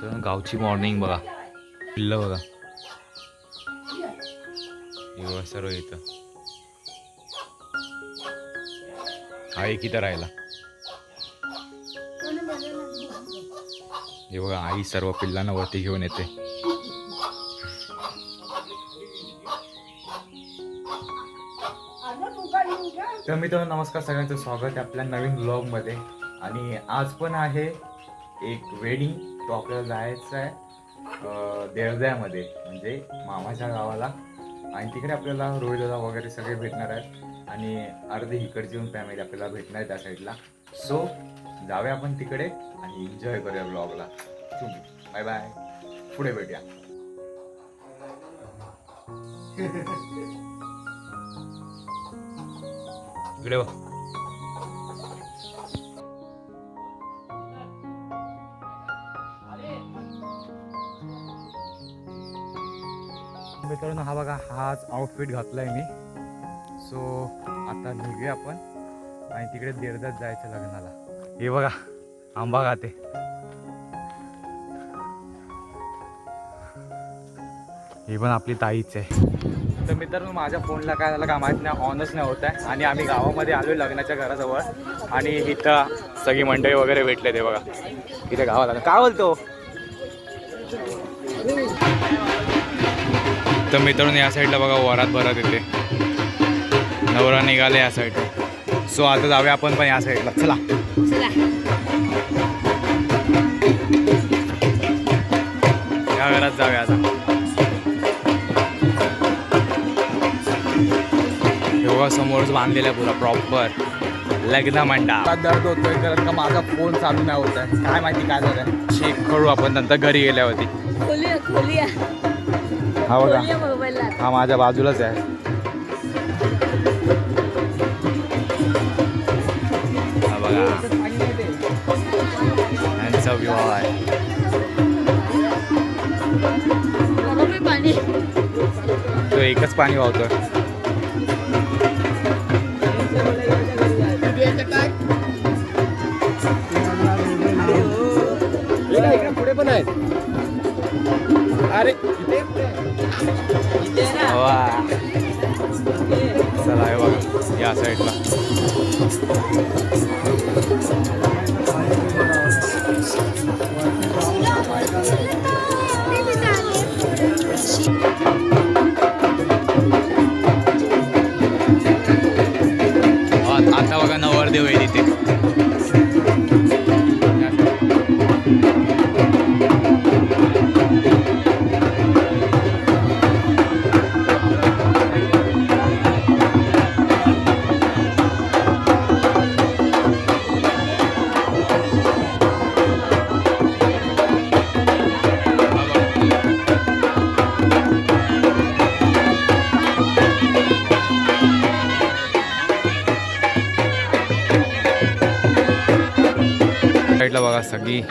तर गावची मॉर्निंग बघा, पिल्लं बघा, हे बघा सर्व इथं आई किती राहिला. हे बघा आई सर्व पिल्लांना वरती घेऊन येते. तर मित्रांनो नमस्कार, सगळ्यांचं स्वागत आहे आपल्या नवीन ब्लॉगमध्ये. आणि आज पण आहे एक वेडिंग. तो आपल्याला जायचं आहे देवद्यामध्ये, म्हणजे मामाच्या गावाला. आणि तिकडे आपल्याला रोहिदादा वगैरे सगळे भेटणार आहेत आणि अर्धी इकडची येऊन फॅमिली आपल्याला भेटणार आहे त्या साईडला. सो जाऊया आपण तिकडे आणि एन्जॉय करूया ब्लॉगला. बाय बाय, पुढे भेटूया. इकडे बघ. मित्रांनो हा बघा, हाच आउटफिट घातलाय मी. सो आता निघूया आपण आणि तिकडे देरदात जायचं लग्नाला. हे बघा आंबा खाते. ही पण आपली ताईच आहे. तर मित्रांनो माझ्या फोनला काय झालं का माहीत नाही, ऑनच नाही होत आहे. आणि आम्ही गावामध्ये आलो लग्नाच्या घराजवळ आणि इथं सगळी मंडळी वगैरे भेटले. ते बघा इथे गावाला काय बोलतो. तर मित्रांनो या साईडला बघा वरात भरत येते, नवरा निघाले या साईडला. सो आता जाऊया आपण पण या साईडला. चला या घरात जाऊया आता. योगा समोरच बांधलेला पुरा प्रॉपर लग्न मंडप. दर्द होतोय कारण का माझा फोन चालू नाही होत आहे, काय माहिती काय झालं. चेक करू आपण नंतर घरी गेल्यावरती. हा बघा हा माझ्या बाजूलाच आहे. हा बघा यांचा विवाह आहे. तो एकच पाणी वाहतोय. पुढे पण आहेत. अरे चला आहे बघा या साईडला. आता बघा नवरदेव आहे तिथे. साईडला बघा सगळी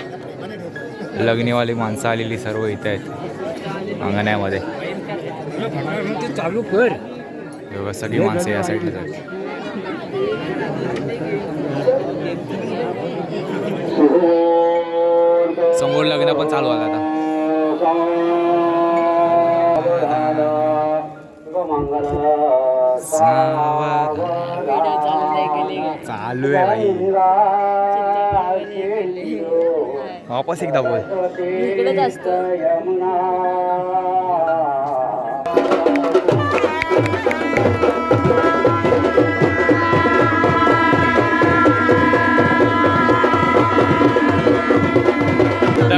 लग्नीवाली माणसं आलेली सर्व इथे आहेत अंगण्यामध्ये. चालू कर बघा सगळी माणसं या साईडला आहेत. समोर लग्न पण चालू आहे आता. चालू आहे भाई. वापस एकदा बोल. इकडे जास्त तर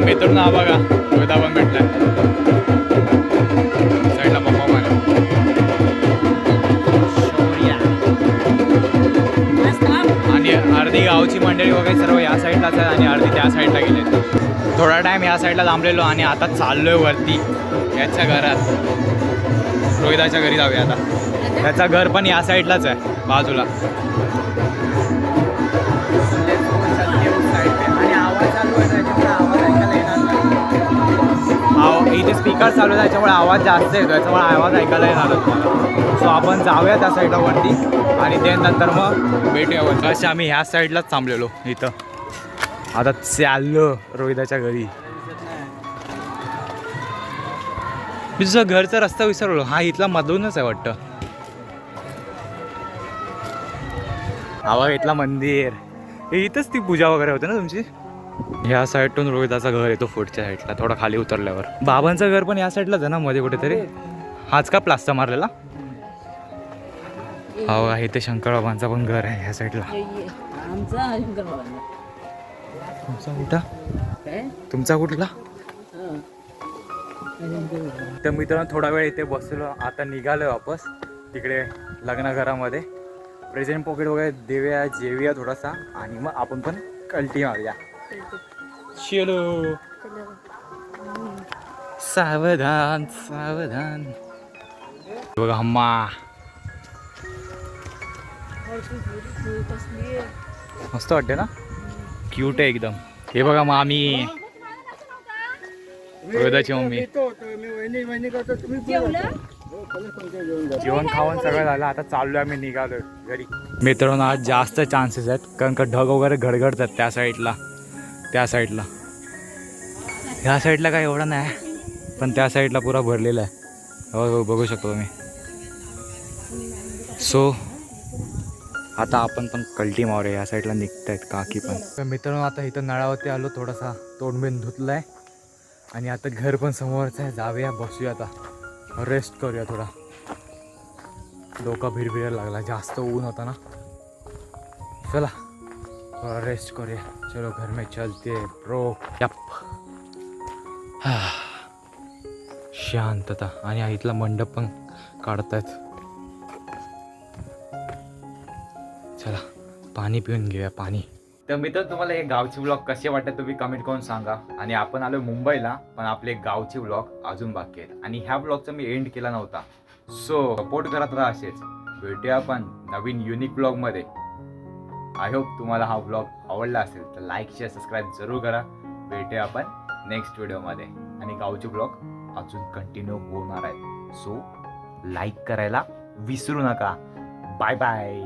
मित्रांनो हा बघा रोहिदा पण भेटलाय साईडला. पप्पा पण आणि अर्धी गावची मंडळी वगैरे सर्व या साईडलाच आहे आणि अर्धी त्या साईडला गेले. थोडा टाइम या साईडला थांबलेलो आणि आता चाललोय वरती याच्या घरात. रोहिदाच्या घरी जाऊया आता. त्याचं घर पण या साईडलाच आहे बाजूला. आणि आवाज चालू आहे त्याच्यामुळे आवाज ऐकायला येणार नाही. इथे स्पीकर चालू आहे त्याच्यामुळे आवाज जास्त येतो, त्याच्यामुळे आवाज ऐकायला येणार तुम्हाला. सो आपण जाऊया त्या साईडला वरती आणि ते नंतर मग भेटूया वरती. असे आम्ही ह्या साईडलाच थांबलेलो इथं. आता चाललो रोहिदाच्या घरी. मी तुझा घरचा रस्ता विसरलो. हा इथला मधूनच आहे वाटतं. आवा इथला मंदिर. हे इथंच ती पूजा वगैरे होते ना तुमची. ह्या साईडतून रोहिताचं घर येतो पुढच्या साईडला थोडा खाली उतरल्यावर. बाबांचं घर पण या साईडलाच आहे ना मध्ये कुठेतरी. हाच का प्लास्टर मारलेला. हा इथे शंकर बाबांचा पण घर आहे ह्या साईडला. तुमचा कुठं? तुमचा कुठला? तर मित्रांनो थोडा वेळ इथे बसलो. आता निघालोय वापस तिकडे लग्नघरामध्ये. प्रेझेंट पॉकेट वगैरे देऊया जेवूया थोडासा आणि मग आपण पण कल्टी मारूया. चलो सावधान सावधान. बघा हम्मा मस्त वाटते ना. क्यूट आहे एकदम. हे बघा मामी रोहिताची मम्मी. जेवण खावण सगळं झालं. आता चाललोय आम्ही निघालोय घरी. मित्रांनो आज जास्त चान्सेस आहेत कारण का ढग वगैरे घडघडतात त्या साईडला. त्या साईडला ह्या साईडला काय एवढं नाही पण त्या साईडला पुरा भरलेला आहे. हो बघू शकतो तुम्ही. सो आता आपण पण कल्टी मारूया. या साईडला निघतायत काकी पण. तर मित्रांनो आता इथं नळावरती आलो. थोडासा तोंडबिंद धुतला आहे आणि आता घर पण समोरच आहे. जाऊया बसूया आता रेस्ट करूया. थोडा डोका भिरभिरायला लागला. जास्त ऊन होता ना. चला थोडा रेस्ट करूया. चलो घर में चलते ब्रो. यप शांतता. आणि इथला मंडप पण काढतायत. चला पाणी पिऊन घेऊया पाणी. तर मित्र तुम्हाला हे गावचे व्लॉग कसे वाटतात तुम्ही कमेंट करून सांगा. आणि आपण आलो मुंबईला पण आपले गावचे व्लॉग अजून बाकी आहेत आणि ह्या व्लॉगचा मी एंड केला नव्हता. सो सपोर्ट करत राहा असेच. भेटूया आपण नवीन युनिक व्लॉगमध्ये. आय होप तुम्हाला हा व्लॉग आवडला असेल तर लाईक शेअर सबस्क्राईब जरूर करा. भेटूया आपण नेक्स्ट व्हिडिओमध्ये आणि गावचे व्लॉग अजून कंटिन्यू होणार आहेत. सो लाईक करायला विसरू नका. Bye bye.